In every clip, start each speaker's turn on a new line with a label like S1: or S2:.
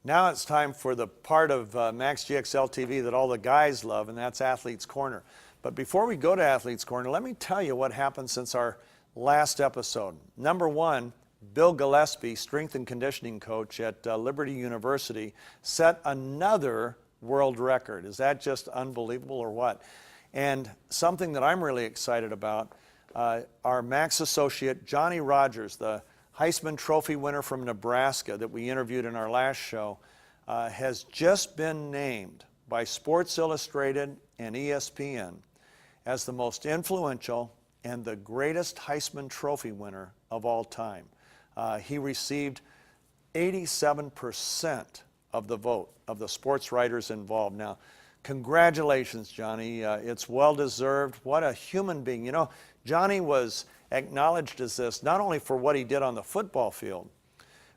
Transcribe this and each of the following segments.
S1: Now it's time for the part of Max GXL TV that all the guys love, and that's Athletes Corner. But before we go to Athletes Corner, let me tell you what happened since our last episode. Number one, Bill Gillespie, strength and conditioning coach at Liberty University, set another world record. Is that just unbelievable or what? And something that I'm really excited about, our Max associate, Johnny Rodgers, the Heisman Trophy winner from Nebraska that we interviewed in our last show, has just been named by Sports Illustrated and ESPN as the most influential and the greatest Heisman Trophy winner of all time. He received 87% of the vote of the sports writers involved. Now, congratulations, Johnny. It's well-deserved. What a human being. You know, Johnny was acknowledged as this not only for what he did on the football field,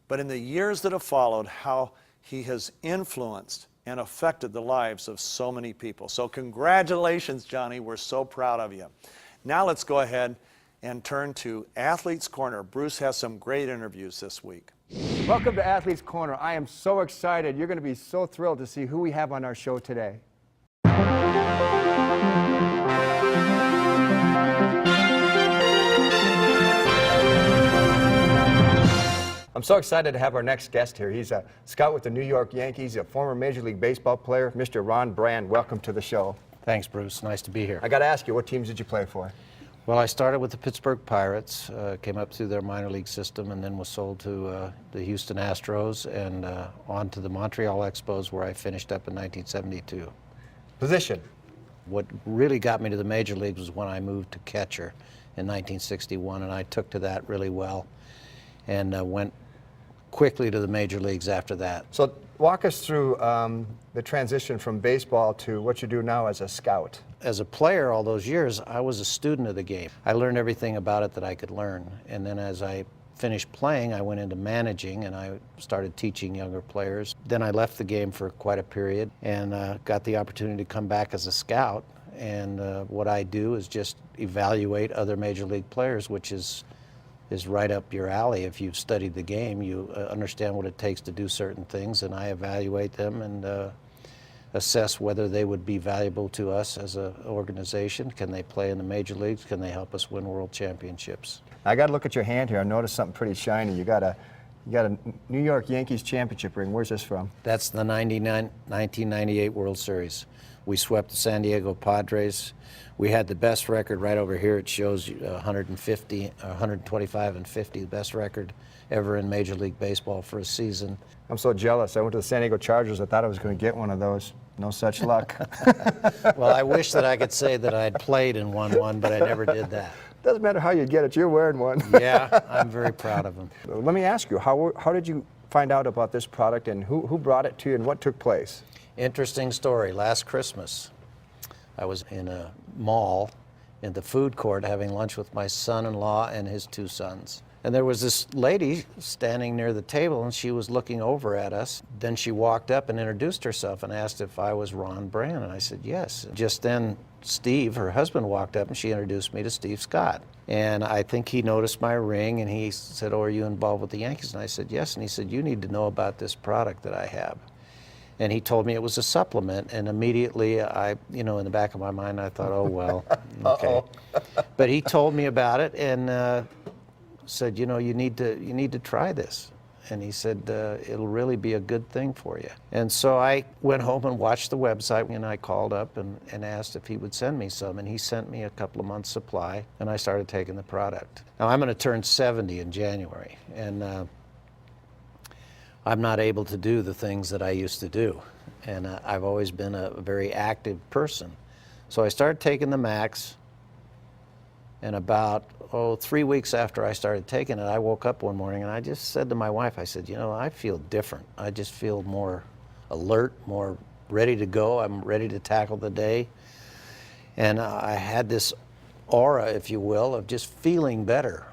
S1: but in the years that have followed, how he has influenced and affected the lives of so many people. So congratulations, Johnny. We're so proud of you. Now let's go ahead and turn to Athletes Corner. Bruce has some great interviews this week.
S2: Welcome to Athletes Corner. I am so excited. You're going to be so thrilled to see who we have on our show today. I'm so excited to have our next guest here. He's a scout with the New York Yankees, a former Major League Baseball player, Mr. Ron Brand. Welcome to the show.
S3: Thanks, Bruce. Nice to be here.
S2: I got to ask you, what teams did you play for?
S3: Well, I started with the Pittsburgh Pirates, came up through their minor league system, and then was sold to the Houston Astros and on to the Montreal Expos, where I finished up in 1972.
S2: Position?
S3: What really got me to the major leagues was when I moved to catcher in 1961, and I took to that really well and went quickly to the major leagues after that.
S2: So walk us through the transition from baseball to what you do now as a scout.
S3: As a player all those years, I was a student of the game. I learned everything about it that I could learn. And then as I finished playing, I went into managing and I started teaching younger players. Then I left the game for quite a period and got the opportunity to come back as a scout. And what I do is just evaluate other major league players, which is right up your alley. If you've studied the game, you understand what it takes to do certain things, and I evaluate them and assess whether they would be valuable to us as an organization. Can they play in the major leagues? Can they help us win world championships?
S2: I got to look at your hand here. I noticed something pretty shiny. You got a New York Yankees championship ring. Where's this from?
S3: That's the 1998 World Series. We swept the San Diego Padres. We had the best record right over here. It shows 125 and 50, the best record ever in Major League Baseball for a season.
S2: I'm so jealous. I went to the San Diego Chargers. I thought I was going to get one of those. No such luck.
S3: Well, I wish that I could say that I'd played and won one, but I never did that.
S2: Doesn't matter how you get it. You're wearing one.
S3: Yeah, I'm very proud of them.
S2: Let me ask you, how did you find out about this product, and who brought it to you, and what took place?
S3: Interesting story. Last Christmas, I was in a mall in the food court having lunch with my son-in-law and his two sons. And there was this lady standing near the table, and she was looking over at us. Then she walked up and introduced herself and asked if I was Ron Brand, and I said yes. Just then, Steve, her husband, walked up, and she introduced me to Steve Scott. And I think he noticed my ring, and he said, "Oh, are you involved with the Yankees?" And I said yes, and he said, "You need to know about this product that I have." And he told me it was a supplement, and immediately in the back of my mind, I thought, oh, well, okay. But he told me about it and said, you need to try this. And he said, it'll really be a good thing for you. And so I went home and watched the website, and I called up and asked if he would send me some, and he sent me a couple of months' supply, and I started taking the product. Now, I'm going to turn 70 in January, and I'm not able to do the things that I used to do, and I've always been a very active person. So I started taking the Max, and about 3 weeks after I started taking it, I woke up one morning and I just said to my wife, I said, I feel different. I just feel more alert, more ready to go. I'm ready to tackle the day. And I had this aura, if you will, of just feeling better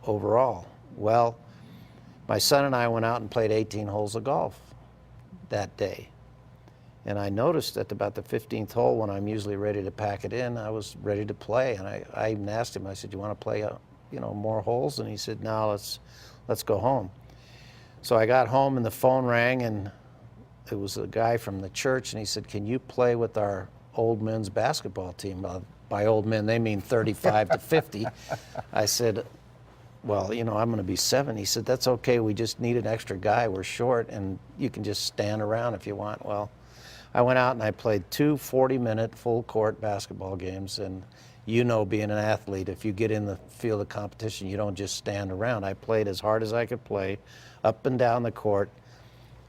S3: overall. Well, my son and I went out and played 18 holes of golf that day. And I noticed at about the 15th hole, when I'm usually ready to pack it in, I was ready to play. And I even asked him, I said, "You want to play more holes?" And he said, "No, let's go home." So I got home and the phone rang, and it was a guy from the church, and he said, "Can you play with our old men's basketball team?" By old men, they mean 35 to 50. I said, "Well, you know, I'm going to be 7." He said, "That's okay. We just need an extra guy. We're short, and you can just stand around if you want." Well, I went out and I played 2 40-minute full-court basketball games, and you know, being an athlete, if you get in the field of competition, you don't just stand around. I played as hard as I could play, up and down the court,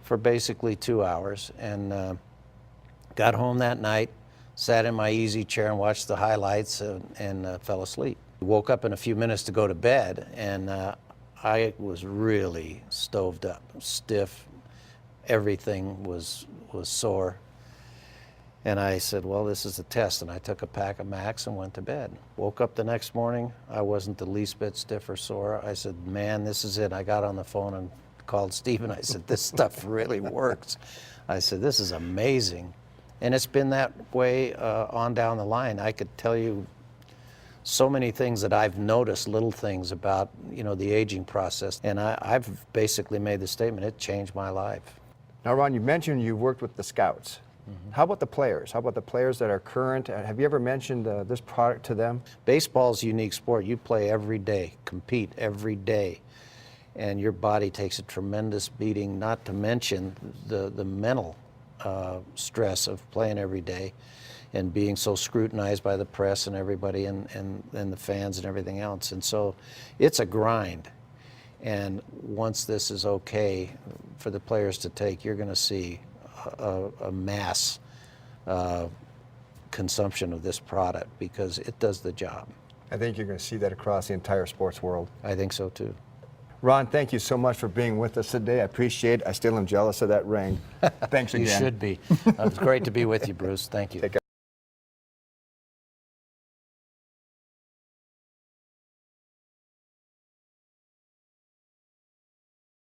S3: for basically 2 hours, and got home that night, sat in my easy chair and watched the highlights, and fell asleep. Woke up in a few minutes to go to bed, and I was really stoved up, stiff. Everything was sore. And I said, well, this is a test, and I took a pack of Max and went to bed. Woke up the next morning, I wasn't the least bit stiff or sore. I said, man, this is it. I got on the phone and called Steve, and I said, this stuff really works. I said, this is amazing. And it's been that way on down the line. I could tell you so many things that I've noticed, little things about, you know, the aging process. And I've basically made the statement, it changed my life.
S2: Now, Ron, you mentioned you worked with the scouts. How about the players? How about the players that are current? Have you ever mentioned this product to them?
S3: Baseball's a unique sport. You play every day, compete every day, and your body takes a tremendous beating, not to mention the mental stress of playing every day and being so scrutinized by the press and everybody and the fans and everything else. And so it's a grind. And once this is okay for the players to take, you're going to see a mass consumption of this product because it does the job.
S2: I think you're going to see that across the entire sports world.
S3: I think so too.
S2: Ron, thank you so much for being with us today. I appreciate it. I still am jealous of that ring. Thanks again.
S3: You should be. It was great to be with you, Bruce. Thank you.
S2: Take care.